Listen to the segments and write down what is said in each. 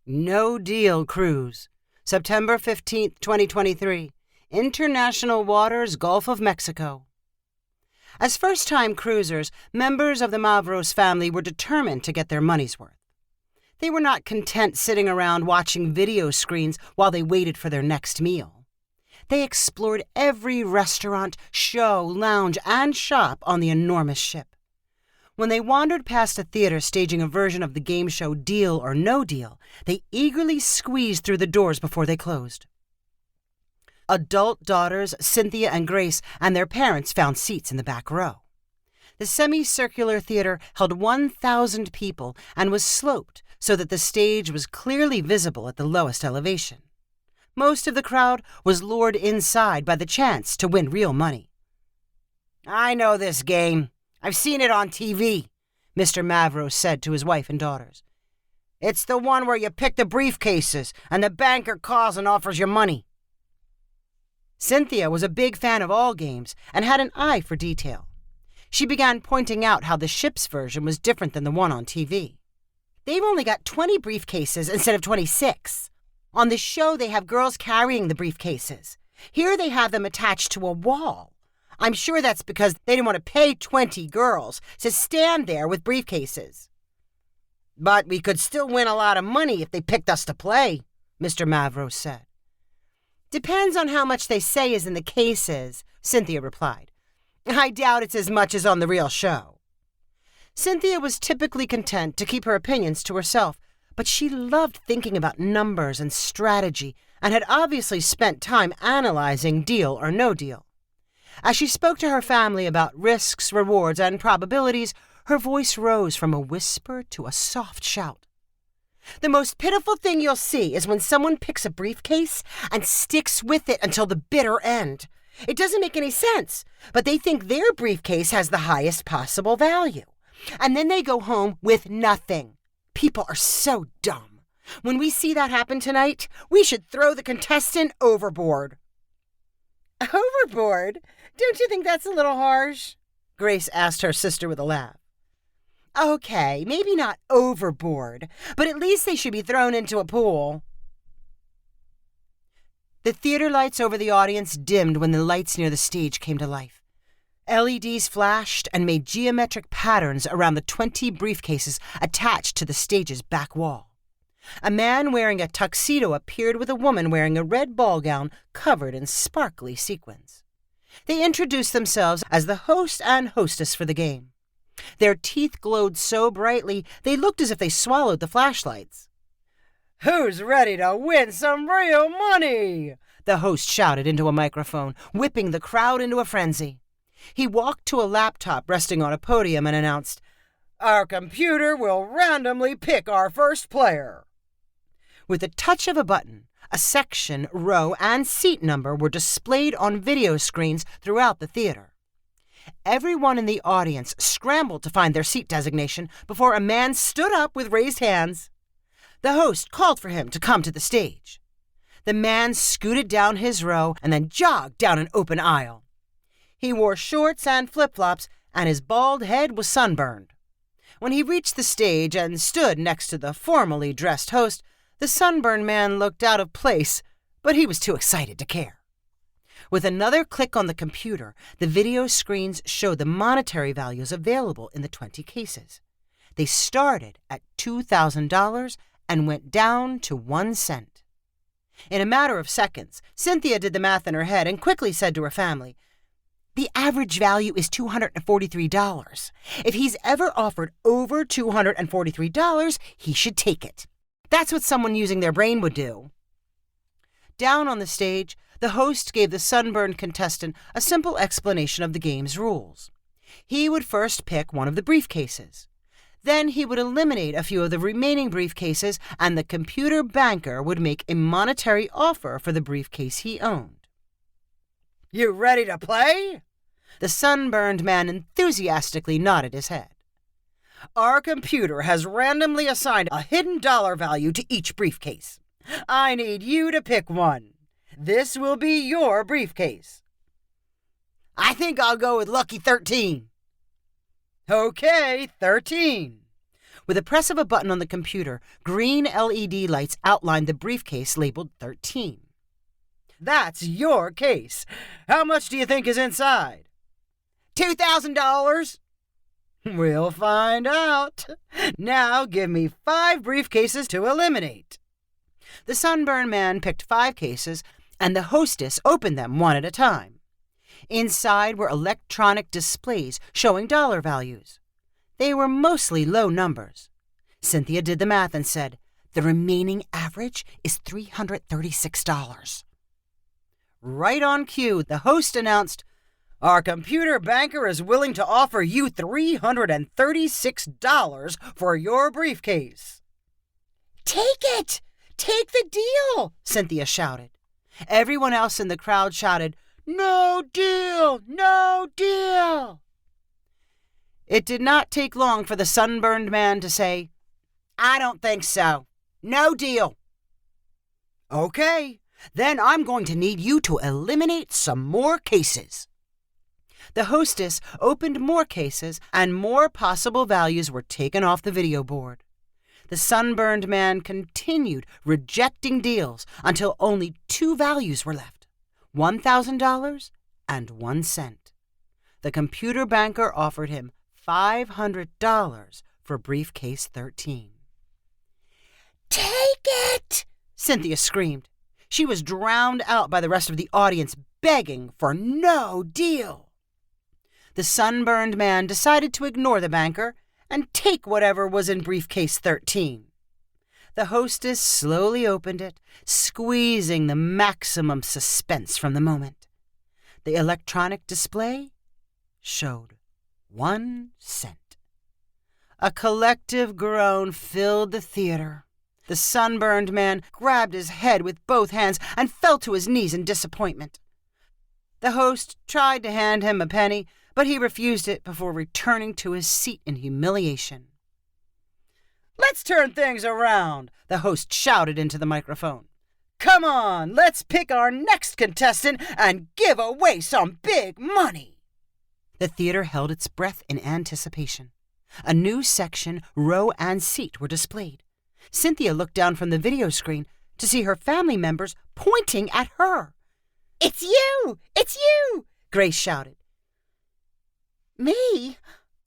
No Deal Cruise, September 15th, 2023, International Waters, Gulf of Mexico. As first-time cruisers, members of the Mavros family were determined to get their money's worth. They were not content sitting around watching video screens while they waited for their next meal. They explored every restaurant, show, lounge, and shop on the enormous ship. When they wandered past a theater staging a version of the game show Deal or No Deal, they eagerly squeezed through the doors before they closed. Adult daughters, Cynthia and Grace, and their parents found seats in the back row. The semicircular theater held 1,000 people and was sloped so that the stage was clearly visible at the lowest elevation. Most of the crowd was lured inside by the chance to win real money. "I know this game. I've seen it on TV," Mr. Mavros said to his wife and daughters. "It's the one where you pick the briefcases and the banker calls and offers you money." Cynthia was a big fan of all games and had an eye for detail. She began pointing out how the ship's version was different than the one on TV. "They've only got 20 briefcases instead of 26. On the show, they have girls carrying the briefcases. Here they have them attached to a wall. I'm sure that's because they didn't want to pay 20 girls to stand there with briefcases." "But we could still win a lot of money if they picked us to play," Mr. Mavros said. "Depends on how much they say is in the cases," Cynthia replied. "I doubt it's as much as on the real show." Cynthia was typically content to keep her opinions to herself, but she loved thinking about numbers and strategy and had obviously spent time analyzing Deal or No Deal. As she spoke to her family about risks, rewards, and probabilities, her voice rose from a whisper to a soft shout. "The most pitiful thing you'll see is when someone picks a briefcase and sticks with it until the bitter end. It doesn't make any sense, but they think their briefcase has the highest possible value. And then they go home with nothing. People are so dumb. When we see that happen tonight, we should throw the contestant overboard." "Overboard? Don't you think that's a little harsh?" Grace asked her sister with a laugh. "Okay, maybe not overboard, but at least they should be thrown into a pool." The theater lights over the audience dimmed when the lights near the stage came to life. LEDs flashed and made geometric patterns around the 20 briefcases attached to the stage's back wall. A man wearing a tuxedo appeared with a woman wearing a red ball gown covered in sparkly sequins. They introduced themselves as the host and hostess for the game. Their teeth glowed so brightly they looked as if they swallowed the flashlights. "Who's ready to win some real money?" the host shouted into a microphone, whipping the crowd into a frenzy. He walked to a laptop resting on a podium and announced, "Our computer will randomly pick our first player." With the touch of a button, a section, row, and seat number were displayed on video screens throughout the theater. Everyone in the audience scrambled to find their seat designation before a man stood up with raised hands. The host called for him to come to the stage. The man scooted down his row and then jogged down an open aisle. He wore shorts and flip-flops, and his bald head was sunburned. When he reached the stage and stood next to the formally dressed host, the sunburned man looked out of place, but he was too excited to care. With another click on the computer, the video screens showed the monetary values available in the 20 cases. They started at $2,000 and went down to 1 cent. In a matter of seconds, Cynthia did the math in her head and quickly said to her family, "The average value is $243. If he's ever offered over $243, he should take it. That's what someone using their brain would do." Down on the stage, the host gave the sunburned contestant a simple explanation of the game's rules. He would first pick one of the briefcases. Then he would eliminate a few of the remaining briefcases, and the computer banker would make a monetary offer for the briefcase he owned. "You ready to play?" The sunburned man enthusiastically nodded his head. "Our computer has randomly assigned a hidden dollar value to each briefcase. I need you to pick one. This will be your briefcase." "I think I'll go with Lucky 13. "Okay, 13. With a press of a button on the computer, green LED lights outlined the briefcase labeled 13. "That's your case. How much do you think is inside?" $2,000. "We'll find out. Now give me 5 briefcases to eliminate." The Sunburned Man picked 5 cases, and the hostess opened them one at a time. Inside were electronic displays showing dollar values. They were mostly low numbers. Cynthia did the math and said, "The remaining average is $336. Right on cue, the host announced, "Our computer banker is willing to offer you $336 for your briefcase." "Take it! Take the deal!" Cynthia shouted. Everyone else in the crowd shouted, "No deal! No deal!" It did not take long for the Sunburned Man to say, "I don't think so. No deal." "Okay, then I'm going to need you to eliminate some more cases." The hostess opened more cases, and more possible values were taken off the video board. The Sunburned Man continued rejecting deals until only 2 values were left, $1,000 and 1 cent. The computer banker offered him $500 for briefcase 13. "Take it!" Cynthia screamed. She was drowned out by the rest of the audience begging for no deal. The Sunburned Man decided to ignore the banker and take whatever was in briefcase 13. The hostess slowly opened it, squeezing the maximum suspense from the moment. The electronic display showed 1 cent. A collective groan filled the theater. The Sunburned Man grabbed his head with both hands and fell to his knees in disappointment. The host tried to hand him a penny, but he refused it before returning to his seat in humiliation. "Let's turn things around," the host shouted into the microphone. "Come on, let's pick our next contestant and give away some big money." The theater held its breath in anticipation. A new section, row, and seat were displayed. Cynthia looked down from the video screen to see her family members pointing at her. "It's you! It's you!" Grace shouted. "Me?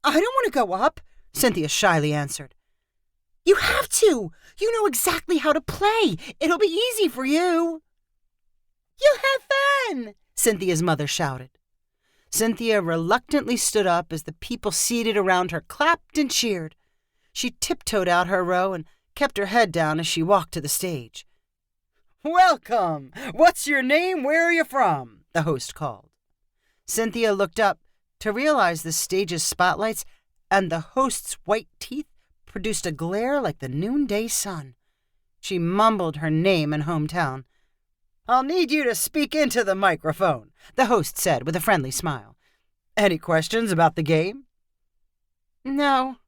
I don't want to go up," Cynthia shyly answered. "You have to! You know exactly how to play. It'll be easy for you." "You'll have fun!" Cynthia's mother shouted. Cynthia reluctantly stood up as the people seated around her clapped and cheered. She tiptoed out her row and kept her head down as she walked to the stage. "Welcome! What's your name? Where are you from?" the host called. Cynthia looked up to realize the stage's spotlights and the host's white teeth produced a glare like the noonday sun. She mumbled her name and hometown. "I'll need you to speak into the microphone," the host said with a friendly smile. "Any questions about the game?" "No."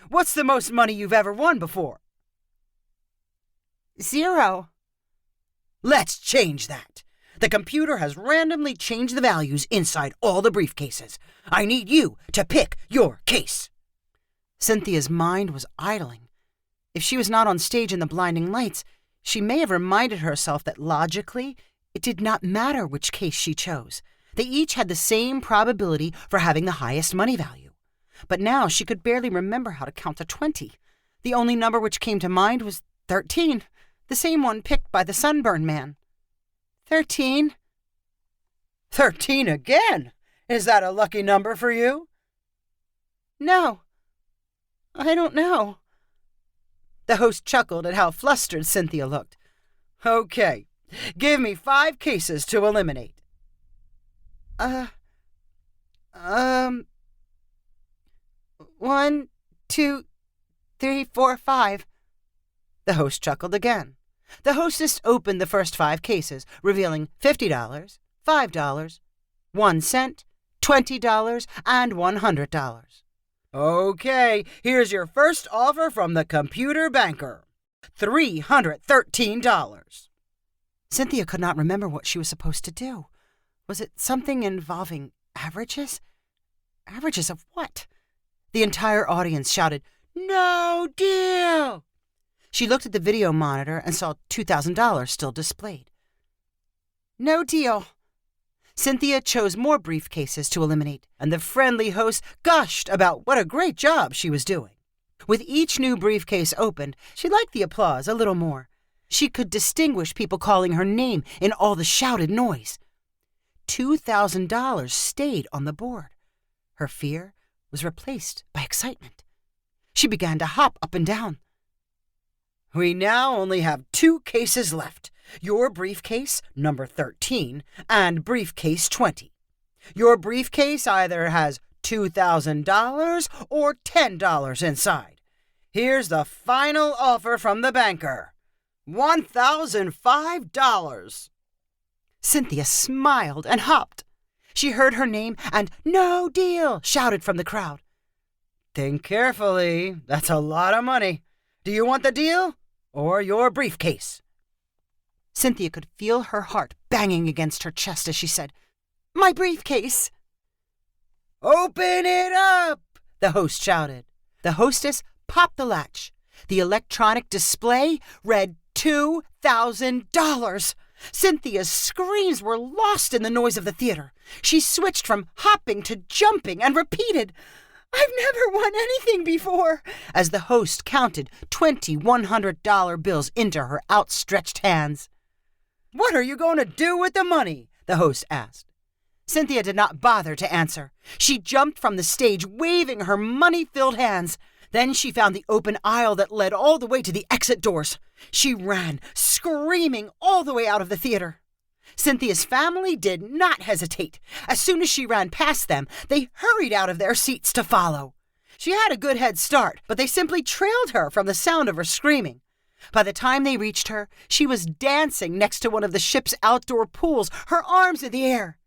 "What's the most money you've ever won before?" "0. "Let's change that. The computer has randomly changed the values inside all the briefcases. I need you to pick your case." Cynthia's mind was idling. If she was not on stage in the blinding lights, she may have reminded herself that logically, it did not matter which case she chose. They each had the same probability for having the highest money value. But now she could barely remember how to count to 20. The only number which came to mind was 13, the same one picked by the Sunburned Man. 13. 13 again? Is that a lucky number for you? No. I don't know. The host chuckled at how flustered Cynthia looked. "Okay, give me 5 cases to eliminate." 1, 2, 3, 4, 5. The host chuckled again. The hostess opened the first 5 cases, revealing $50, $5, 1 cent, $20, and $100. "Okay, here's your first offer from the computer banker. $313. Cynthia could not remember what she was supposed to do. Was it something involving averages? Averages of what? The entire audience shouted, No deal! She looked at the video monitor and saw $2,000 still displayed. No deal. Cynthia chose more briefcases to eliminate, and the friendly host gushed about what a great job she was doing. With each new briefcase opened, she liked the applause a little more. She could distinguish people calling her name in all the shouted noise. $2,000 stayed on the board. Her fear was replaced by excitement. She began to hop up and down. We now only have 2 cases left. Your briefcase, number 13, and briefcase 20. Your briefcase either has $2,000 or $10 inside. Here's the final offer from the banker. $1,005. Cynthia smiled and hopped. She heard her name and "No deal" shouted from the crowd. Think carefully. That's a lot of money. Do you want the deal or your briefcase? Cynthia could feel her heart banging against her chest as she said, My briefcase. Open it up, the host shouted. The hostess popped the latch. The electronic display read $2,000. Cynthia's screams were lost in the noise of the theater. She switched from hopping to jumping and repeated, I've never won anything before, as the host counted 20 $100 bills into her outstretched hands. What are you going to do with the money? The host asked. Cynthia did not bother to answer. She jumped from the stage, waving her money-filled hands. Then she found the open aisle that led all the way to the exit doors. She ran, screaming, all the way out of the theater. Cynthia's family did not hesitate. As soon as she ran past them, they hurried out of their seats to follow. She had a good head start, but they simply trailed her from the sound of her screaming. By the time they reached her, she was dancing next to one of the ship's outdoor pools, her arms in the air.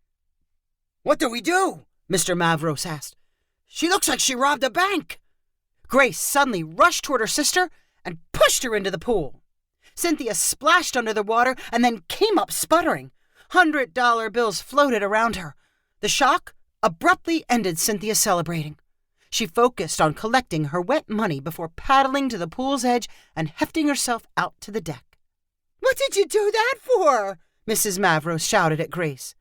What do we do? Mr. Mavros asked. She looks like she robbed a bank. Grace suddenly rushed toward her sister and pushed her into the pool. Cynthia splashed under the water and then came up sputtering. $100 bills floated around her. The shock abruptly ended Cynthia celebrating. She focused on collecting her wet money before paddling to the pool's edge and hefting herself out to the deck. What did you do that for? Mrs. Mavros shouted at Grace.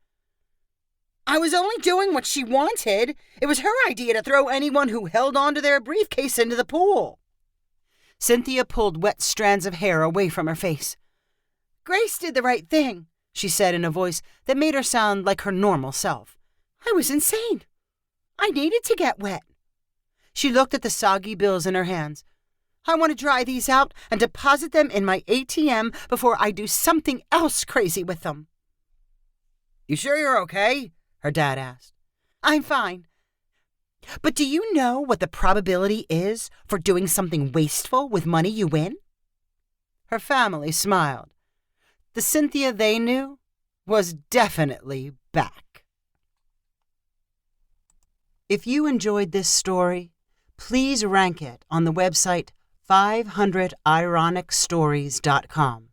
I was only doing what she wanted. It was her idea to throw anyone who held onto their briefcase into the pool. Cynthia pulled wet strands of hair away from her face. Grace did the right thing, she said in a voice that made her sound like her normal self. I was insane. I needed to get wet. She looked at the soggy bills in her hands. I want to dry these out and deposit them in my ATM before I do something else crazy with them. You sure you're okay? Her dad asked. I'm fine. But do you know what the probability is for doing something wasteful with money you win? Her family smiled. The Cynthia they knew was definitely back. If you enjoyed this story, please rank it on the website 500ironicstories.com.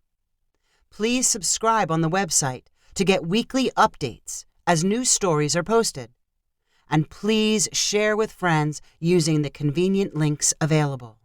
Please subscribe on the website to get weekly updates as new stories are posted. And please share with friends using the convenient links available.